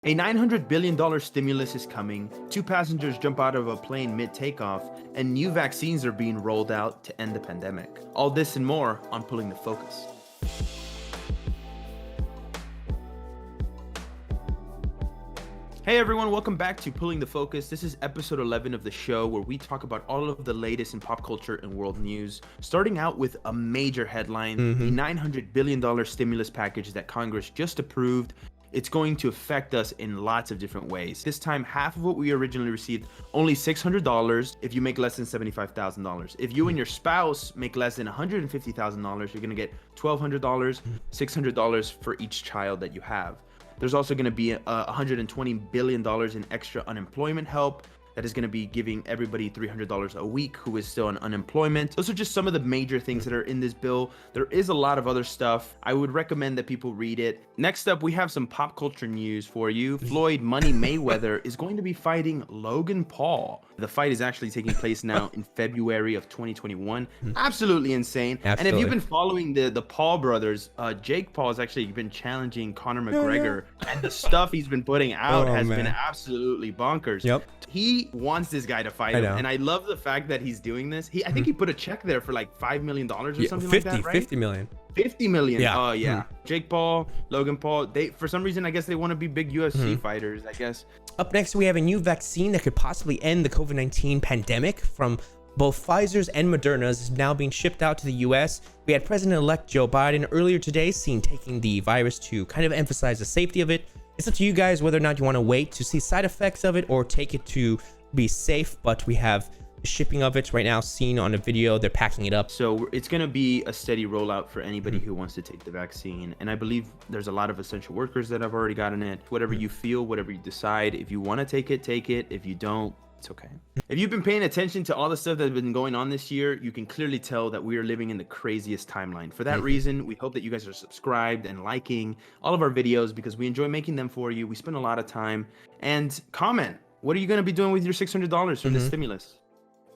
A $900 billion stimulus is coming, 2 passengers jump out of a plane mid-takeoff, and new vaccines are being rolled out to end the pandemic. All this and more on Pulling the Focus. Hey everyone, welcome back to Pulling the Focus. This is episode 11 of the show where we talk about all of the latest in pop culture and world news, starting out with a major headline, the $900 billion stimulus package that Congress just approved. It's going to affect us in lots of different ways. This time, half of what we originally received, only $600 if you make less than $75,000. If you and your spouse make less than $150,000, you're gonna get $1,200, $600 for each child that you have. There's also gonna be $120 billion in extra unemployment help that is going to be giving everybody $300 a week who is still on unemployment. Those are just some of the major things that are in this bill. There is a lot of other stuff. I would recommend that people read it. Next up, we have some pop culture news for you. Floyd "Money" Mayweather is going to be fighting Logan Paul. The fight is actually taking place now in February of 2021. Absolutely insane. And if you've been following the Paul brothers, Jake Paul has actually been challenging Conor McGregor, and the stuff he's been putting out has been absolutely bonkers. He wants this guy to fight him, and I love the fact that he's doing this. I think he put a check there for like $5 million or something like that, right? 50 million. 50 million. Yeah. Oh yeah. Jake Paul, Logan Paul, they for some reason I guess they want to be big UFC fighters, I guess. Up next, we have a new vaccine that could possibly end the COVID-19 pandemic from both Pfizer's and Moderna's is now being shipped out to the US. We had President-elect Joe Biden earlier today seen taking the virus to kind of emphasize the safety of it. It's up to you guys whether or not you want to wait to see side effects of it or take it to be safe, but we have the shipping of it right now seen on a video. They're packing it up. So it's going to be a steady rollout for anybody who wants to take the vaccine. And I believe there's a lot of essential workers that have already gotten it. Whatever you feel, whatever you decide, if you want to take it, take it. If you don't, it's okay. If you've been paying attention to all the stuff that's been going on this year, you can clearly tell that we are living in the craziest timeline. For that reason, we hope that you guys are subscribed and liking all of our videos because we enjoy making them for you. We spend a lot of time. And comment, what are you going to be doing with your $600 from the stimulus?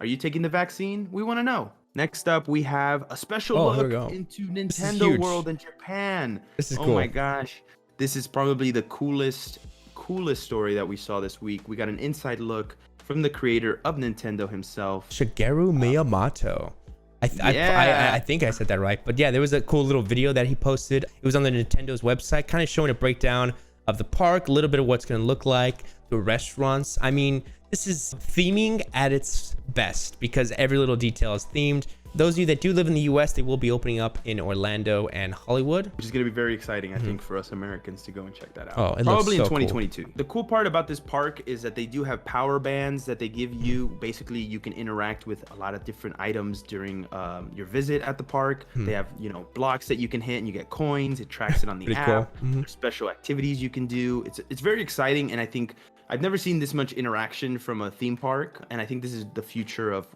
Are you taking the vaccine? We want to know. Next up, we have a special look into Nintendo World in Japan. This is cool. Oh my gosh. This is probably the coolest story that we saw this week. We got an inside look from the creator of Nintendo himself, Shigeru Miyamoto. I think I said that right, but yeah, there was a cool little video that he posted. It was on the Nintendo's website, kind of showing a breakdown of the park, a little bit of what's going to look like, the restaurants. I mean, this is theming at its best because every little detail is themed. Those of you that do live in the US, they will be opening up in Orlando and Hollywood, which is going to be very exciting, I think, for us Americans to go and check that out. Oh, probably in 2022. Cool. The cool part about this park is that they do have power bands that they give you. Basically, you can interact with a lot of different items during your visit at the park. They have, blocks that you can hit and you get coins. It tracks it on the app. There's special activities you can do. It's very exciting, and I think I've never seen this much interaction from a theme park, and I think this is the future of,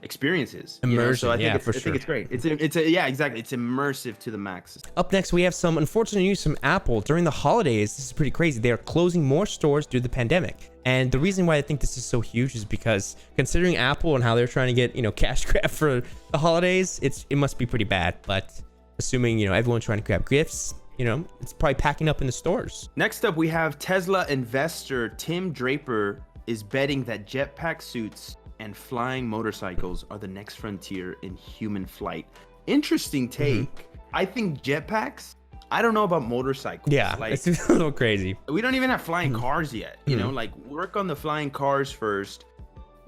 experiences. Immersion, so I think for sure. I think it's great. Exactly. It's immersive to the max. Up next, we have some unfortunate news from Apple. During the holidays, this is pretty crazy. They are closing more stores due to the pandemic. And the reason why I think this is so huge is because considering Apple and how they're trying to get, cash grab for the holidays, it must be pretty bad. But assuming, everyone's trying to grab gifts, it's probably packing up in the stores. Next up, we have Tesla investor Tim Draper is betting that jetpack suits and flying motorcycles are the next frontier in human flight. Interesting take. I think jetpacks, I don't know about motorcycles. Yeah, it's a little crazy. We don't even have flying cars yet. Like work on the flying cars first.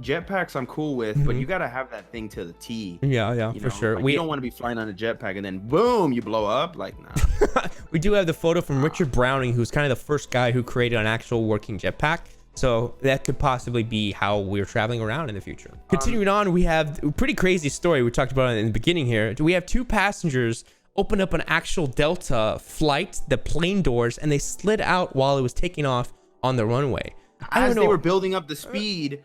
Jetpacks I'm cool with, but you gotta have that thing to the T. Yeah, for sure. Like, we don't want to be flying on a jetpack and then boom, you blow up. Like, nah. We do have the photo from Richard Browning, who's kind of the first guy who created an actual working jetpack. So that could possibly be how we're traveling around in the future. Continuing on, we have a pretty crazy story we talked about in the beginning here. We have 2 passengers open up an actual Delta flight, the plane doors, and they slid out while it was taking off on the runway. As they were building up the speed,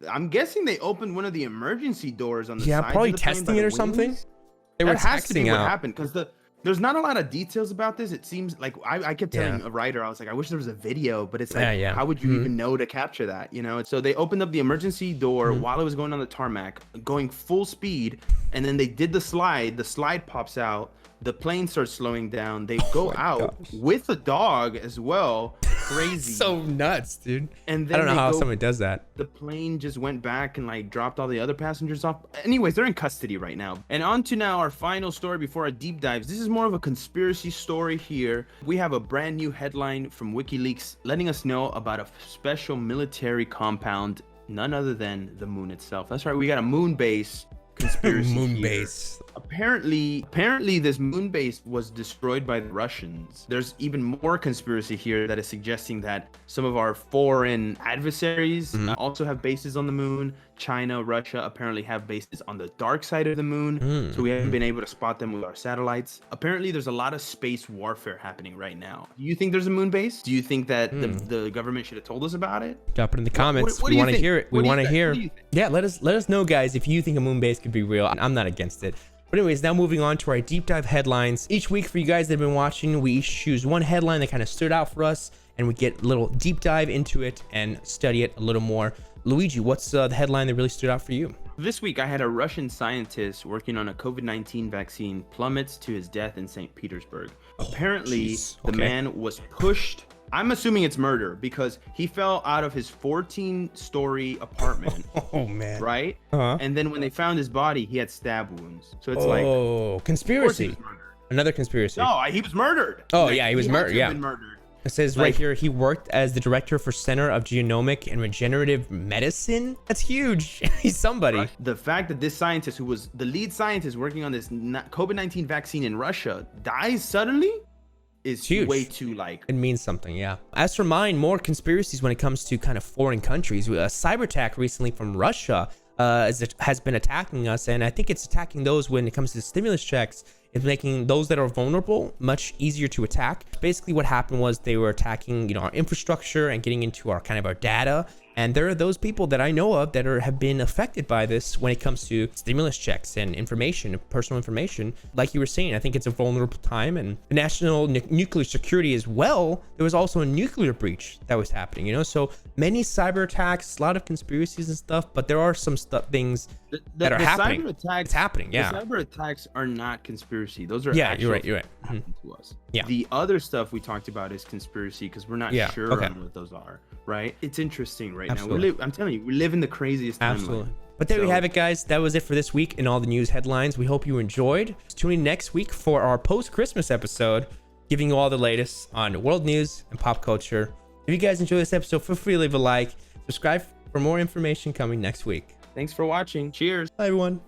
I'm guessing they opened one of the emergency doors on the side. Probably of the testing it or something. They were testing out what happened because there's not a lot of details about this. It seems like I kept telling a writer, I was like, I wish there was a video, but it's like, how would you even know to capture that? So they opened up the emergency door while it was going on the tarmac, going full speed, and then they did the slide pops out, the plane starts slowing down, they go out with a dog as well, crazy. So nuts, dude. And then I don't know how someone does that. The plane just went back and like dropped all the other passengers off. Anyways, they're in custody right now. And on to now our final story before our deep dives. This is more of a conspiracy story here. We have a brand new headline from WikiLeaks letting us know about a special military compound, none other than the moon itself. That's right, we got a moon base conspiracy Moon here. base. Apparently this moon base was destroyed by the Russians. There's even more conspiracy here that is suggesting that some of our foreign adversaries also have bases on the moon. China, Russia apparently have bases on the dark side of the moon, so we haven't been able to spot them with our satellites. Apparently there's a lot of space warfare happening right now. Do you think there's a moon base? Do you think that the government should have told us about it? Drop it in the comments. What We do you want to think? hear it. We What do you want to think? hear. What do you think? Yeah, let us know, guys, if you think a moon base could be real. I'm not against it. But anyways, now moving on to our deep dive headlines. Each week for you guys that have been watching, we each choose one headline that kind of stood out for us, and we get a little deep dive into it and study it a little more. Luigi, what's the headline that really stood out for you? This week, I had a Russian scientist working on a COVID-19 vaccine plummets to his death in St. Petersburg. Apparently, the man was pushed. I'm assuming it's murder because he fell out of his 14-story apartment. Oh, man. Right? And then when they found his body, he had stab wounds. So it's like... Oh, conspiracy. Another conspiracy. No, he was murdered. Oh, yeah, he was murdered. Yeah. Been murdered. It says right here, he worked as the director for Center of Genomic and Regenerative Medicine. That's huge. He's somebody. The fact that this scientist, who was the lead scientist working on this COVID-19 vaccine in Russia, dies suddenly is huge. Way too like... It means something, yeah. As for mine, more conspiracies when it comes to kind of foreign countries. A cyber attack recently from Russia has been attacking us, and I think it's attacking those when it comes to stimulus checks. It's making those that are vulnerable much easier to attack. Basically what happened was they were attacking, our infrastructure and getting into our data. And there are those people that I know of that have been affected by this when it comes to stimulus checks and information, personal information. Like you were saying, I think it's a vulnerable time, and national nuclear security as well. There was also a nuclear breach that was happening, so many cyber attacks, a lot of conspiracies and stuff, but there are some things that are happening. It's happening, yeah. The cyber attacks are not conspiracy. Those are you're right. To us. Yeah. The other stuff we talked about is conspiracy because we're not sure on what those are, right? It's interesting right now. I'm telling you, we live in the craziest time. Absolutely. But there we have it, guys. That was it for this week in all the news headlines. We hope you enjoyed. Tune in next week for our post-Christmas episode, giving you all the latest on world news and pop culture. If you guys enjoyed this episode, feel free to leave a like, subscribe for more information coming next week. Thanks for watching. Cheers. Bye, everyone.